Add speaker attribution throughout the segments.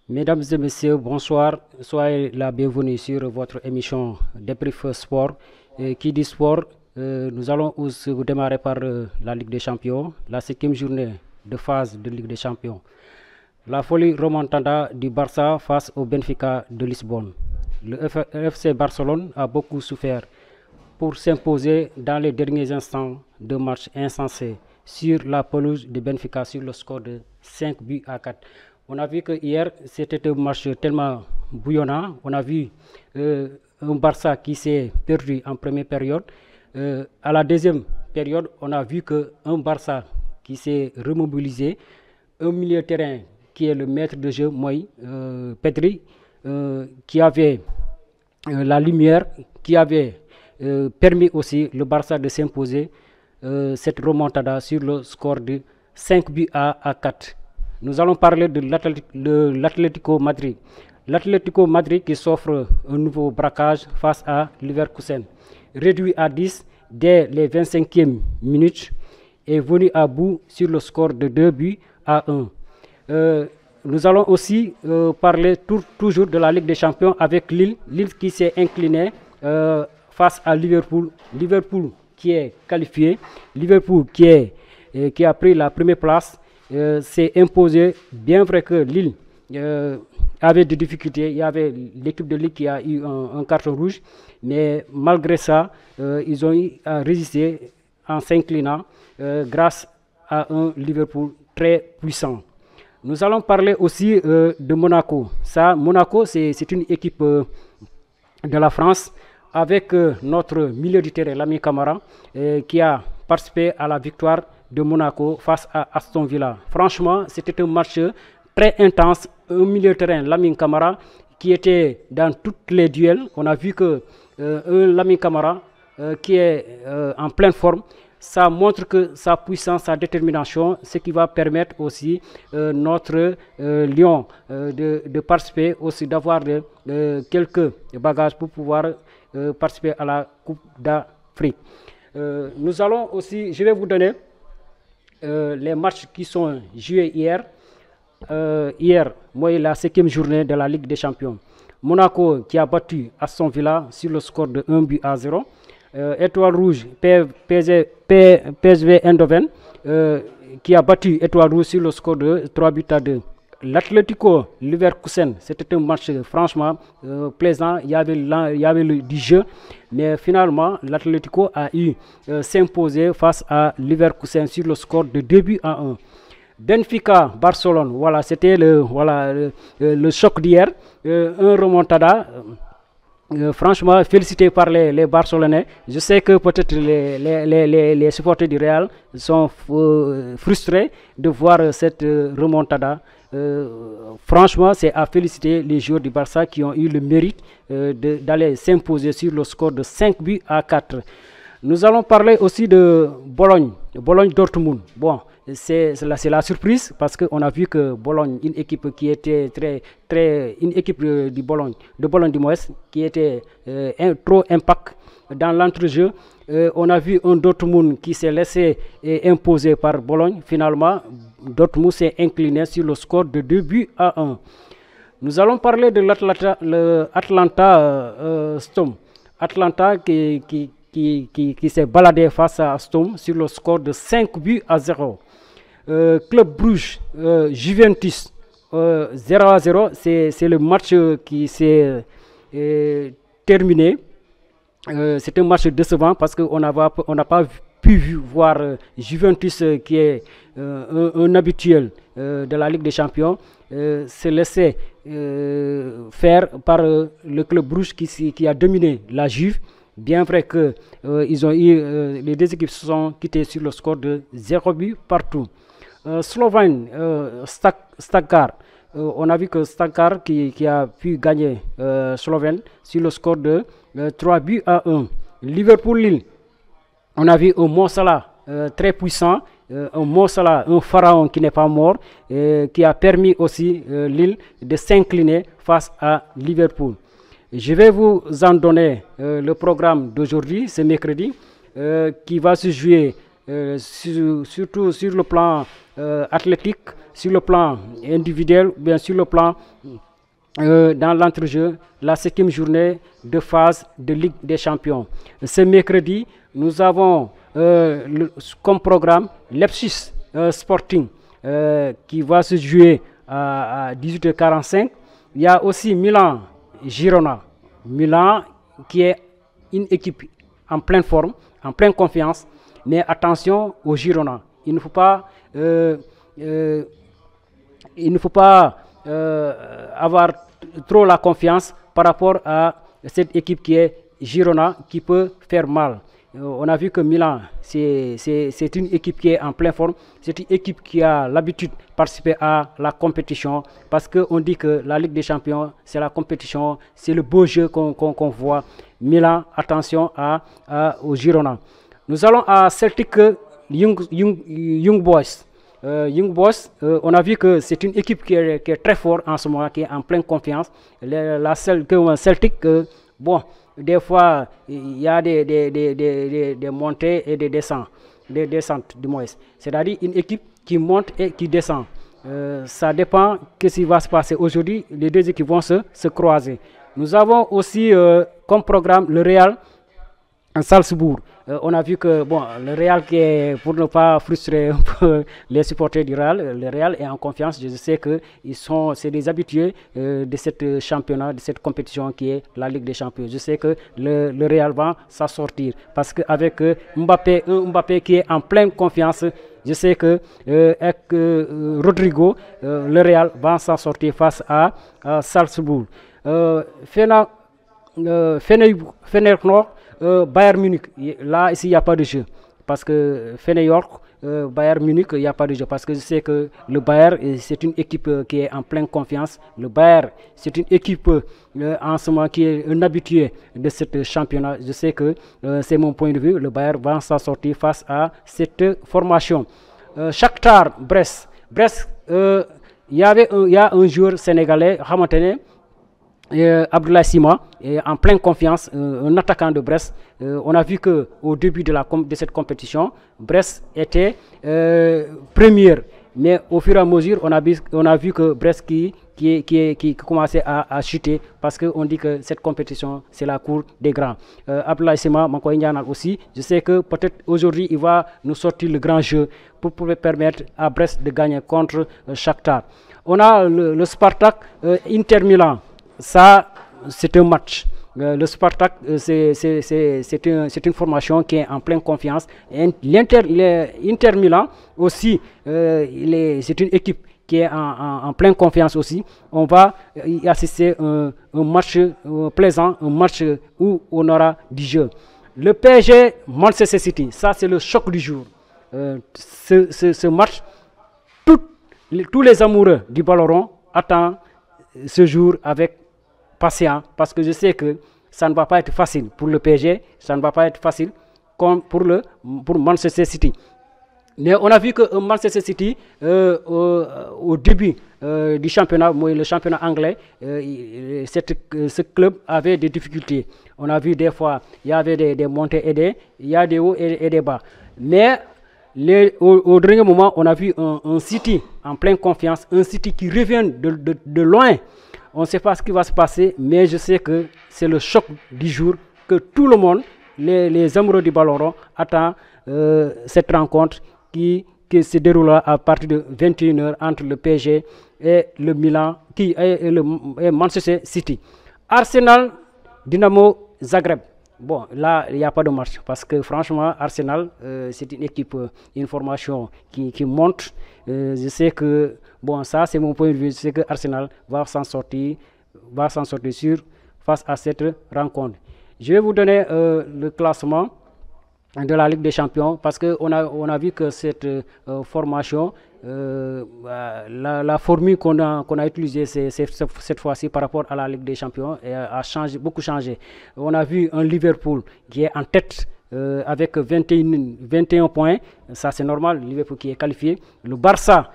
Speaker 1: Mesdames et messieurs, bonsoir. Soyez la bienvenue sur votre émission Débrief Sport. Qui dit sport, nous allons démarrer par la Ligue des Champions, la 7e journée de phase de Ligue des Champions. La folie remontada du Barça face au Benfica de Lisbonne. Le FC Barcelone a beaucoup souffert pour s'imposer dans les derniers instants de match insensé sur la pelouse de Benfica sur le score de 5 buts à 4. On a vu que hier, c'était un match tellement bouillonnant. On a vu un Barça qui s'est perdu en première période. À la deuxième période, on a vu qu'un Barça qui s'est remobilisé, un milieu de terrain qui est le maître de jeu, moi, Pedri, qui avait la lumière, qui avait permis aussi le Barça de s'imposer cette remontada sur le score de 5 buts à 4. Nous allons parler de l'Atlético Madrid. L'Atlético Madrid qui s'offre un nouveau braquage face à Leverkusen. Réduit à 10 dès les 25e minutes est venu à bout sur le score de 2 buts à 1. Nous allons aussi parler toujours de la Ligue des Champions avec Lille. Lille qui s'est incliné face à Liverpool. Liverpool qui est qualifié. Liverpool qui a pris la première place. S'est imposé, bien vrai que Lille avait des difficultés, il y avait l'équipe de Lille qui a eu un carton rouge, mais malgré ça, ils ont eu à résister en s'inclinant grâce à un Liverpool très puissant. Nous allons parler aussi de Monaco. Monaco, c'est une équipe de la France avec notre milieu du terrain, Lamine Camara, qui a participé à la victoire de Monaco face à Aston Villa. Franchement, c'était un match très intense. Un milieu de terrain, Lamine Camara, qui était dans tous les duels. On a vu que un Lamine Camara qui est en pleine forme, ça montre que sa puissance, sa détermination, ce qui va permettre aussi notre Lion de participer, aussi d'avoir quelques bagages pour pouvoir participer à la Coupe d'Afrique. Nous allons aussi, je vais vous donner les matchs qui sont joués hier. Hier, la 5e journée de la Ligue des Champions. Monaco qui a battu Aston Villa sur le score de 1 but à 0. Étoile Rouge, PSV Eindhoven qui a battu Étoile Rouge sur le score de 3 buts à 2. L'Atlético Leverkusen, c'était un match franchement plaisant, il y avait du jeu, mais finalement l'Atlético a eu s'imposer face à Leverkusen sur le score de 2 buts à 1. Benfica, Barcelone, voilà, c'était le choc d'hier, un remontada. Franchement, félicité par les Barcelonais. Je sais que peut-être les supporters du Real sont frustrés de voir cette remontada. Franchement, c'est à féliciter les joueurs du Barça qui ont eu le mérite d'aller s'imposer sur le score de 5 buts à 4. Nous allons parler aussi de Bologne-Dortmund. Bon, c'est la surprise parce qu'on a vu que Bologne, une équipe qui était une équipe de Bologne du moins, qui était trop impact dans l'entrejeu. On a vu un Dortmund qui s'est laissé imposer par Bologne. Finalement, Dortmund s'est incliné sur le score de 2 buts à 1. Nous allons parler de l'Atlanta Storm. Atlanta qui s'est baladé face à Storm sur le score de 5 buts à 0. Club Bruges, Juventus, 0 à 0. C'est le match qui s'est terminé. C'est un match décevant parce qu'on n'a pas pu voir Juventus qui est un habituel de la Ligue des Champions se laisser faire par le club Bruges qui a dominé la Juve. Bien vrai que les deux équipes se sont quittées sur le score de 0 but partout. Slovène, Stuttgart. On a vu que Stuttgart qui a pu gagner Slovène sur le score de 3 buts à 1. Liverpool-Lille. On a vu un Mo Salah très puissant, un Mo Salah, un pharaon qui n'est pas mort, qui a permis aussi Lille de s'incliner face à Liverpool. Je vais vous en donner le programme d'aujourd'hui, ce mercredi, qui va se jouer surtout sur le plan athlétique, sur le plan individuel, bien sur le plan dans l'entrejeu, la 7e journée de phase de Ligue des Champions. Ce mercredi, nous avons comme programme l'Epsus Sporting qui va se jouer à 18h45. Il y a aussi Milan-Girona. Milan qui est une équipe en pleine forme, en pleine confiance. Mais attention au Girona. Il ne faut pas avoir trop la confiance par rapport à cette équipe qui est Girona qui peut faire mal. On a vu que Milan, c'est une équipe qui est en pleine forme. C'est une équipe qui a l'habitude de participer à la compétition parce qu'on dit que la Ligue des Champions, c'est la compétition, c'est le beau jeu qu'on voit. Milan, attention au Girona. Nous allons à Celtic Young Boys. Young Boys, on a vu que c'est une équipe qui est très forte en ce moment, qui est en pleine confiance. Celtic, bon, des fois, il y a des montées et des descentes du moins. C'est-à-dire une équipe qui monte et qui descend. Ça dépend de ce qui va se passer aujourd'hui. Les deux équipes vont se croiser. Nous avons aussi comme programme le Real en Salzbourg. On a vu que le Real, pour ne pas frustrer un peu les supporters du Real, le Real est en confiance. Je sais que c'est des habitués de cette championnat, de cette compétition qui est la Ligue des Champions. Je sais que le Real va s'en sortir parce qu'avec Mbappé qui est en pleine confiance, je sais que avec Rodrigo, le Real va s'en sortir face à Salzbourg. Feyenoord, Bayern Munich, là ici il n'y a pas de jeu parce que Feyenoord, Bayern Munich, il n'y a pas de jeu parce que je sais que le Bayern c'est une équipe qui est en pleine confiance. Le Bayern c'est une équipe en ce moment qui est un habitué de ce championnat. Je sais que c'est mon point de vue, le Bayern va s'en sortir face à cette formation. Shakhtar Brest, il y a un joueur sénégalais, Abdoulaye Sima, en pleine confiance, un attaquant de Brest. On a vu qu'au début de cette compétition, Brest était première. Mais au fur et à mesure, on a vu que Brest qui commençait à chuter parce qu'on dit que cette compétition, c'est la cour des grands. Abdoulaye Sima, aussi, je sais que peut-être aujourd'hui, il va nous sortir le grand jeu pour permettre à Brest de gagner contre Shakhtar. On a le Spartak Inter Milan. Ça, c'est un match. Le Spartak, c'est une formation qui est en pleine confiance. L'Inter Milan aussi, c'est une équipe qui est en pleine confiance aussi. On va y assister à un match plaisant, un match où on aura du jeu. Le PSG Manchester City, ça c'est le choc du jour. Ce match, tous les amoureux du ballon rond attendent ce jour avec patient parce que je sais que ça ne va pas être facile pour le PSG, ça ne va pas être facile comme pour Manchester City. Mais on a vu que Manchester City, au début du championnat, le championnat anglais, ce club avait des difficultés. On a vu des fois, il y avait des montées et il y a des hauts et des bas. Mais au dernier moment, on a vu un City en pleine confiance, un City qui revient de loin. On ne sait pas ce qui va se passer, mais je sais que c'est le choc du jour que tout le monde, les amoureux du ballon rond, attend cette rencontre qui se déroulera à partir de 21h entre le PSG et le Milan, et Manchester City. Arsenal, Dynamo Zagreb. Bon, là, il n'y a pas de match parce que franchement, Arsenal, c'est une équipe, une formation qui monte. Je sais que, ça c'est mon point de vue, je sais que Arsenal va s'en sortir face à cette rencontre. Je vais vous donner le classement de la Ligue des Champions parce qu'on a vu que cette formation, la formule qu'on a utilisée cette fois-ci par rapport à la Ligue des Champions a beaucoup changé. On a vu un Liverpool qui est en tête avec 21 points, ça c'est normal, Liverpool qui est qualifié. Le Barça,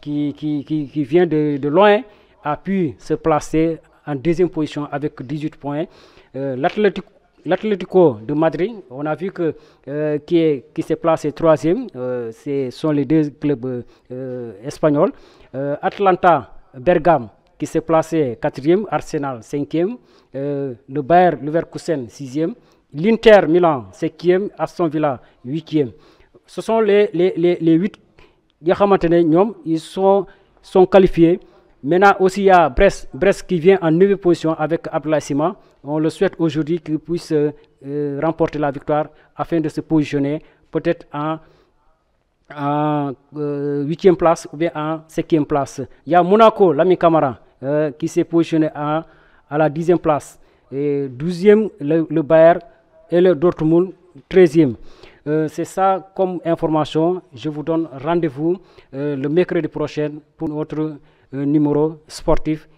Speaker 1: qui vient de loin, a pu se placer en deuxième position avec 18 points. L'Atlético l'Atlético de Madrid, on a vu que qui s'est placé troisième. Ce sont les deux clubs espagnols. Atlanta, Bergame, qui s'est placé quatrième. Arsenal, cinquième. Le Bayer Leverkusen, sixième. L'Inter Milan, septième. Aston Villa, huitième. Ce sont les 8 ils sont qualifiés. Maintenant aussi, il y a Brest qui vient en 9e position avec Abdoulaye Sima. On le souhaite aujourd'hui qu'il puisse remporter la victoire afin de se positionner peut-être en 8e place ou bien en 5e place. Il y a Monaco, l'ami Camara, qui s'est positionné à la 10e place. Et 12e, le Bayern et le Dortmund, 13e. C'est ça comme information. Je vous donne rendez-vous le mercredi prochain pour notre numéro sportif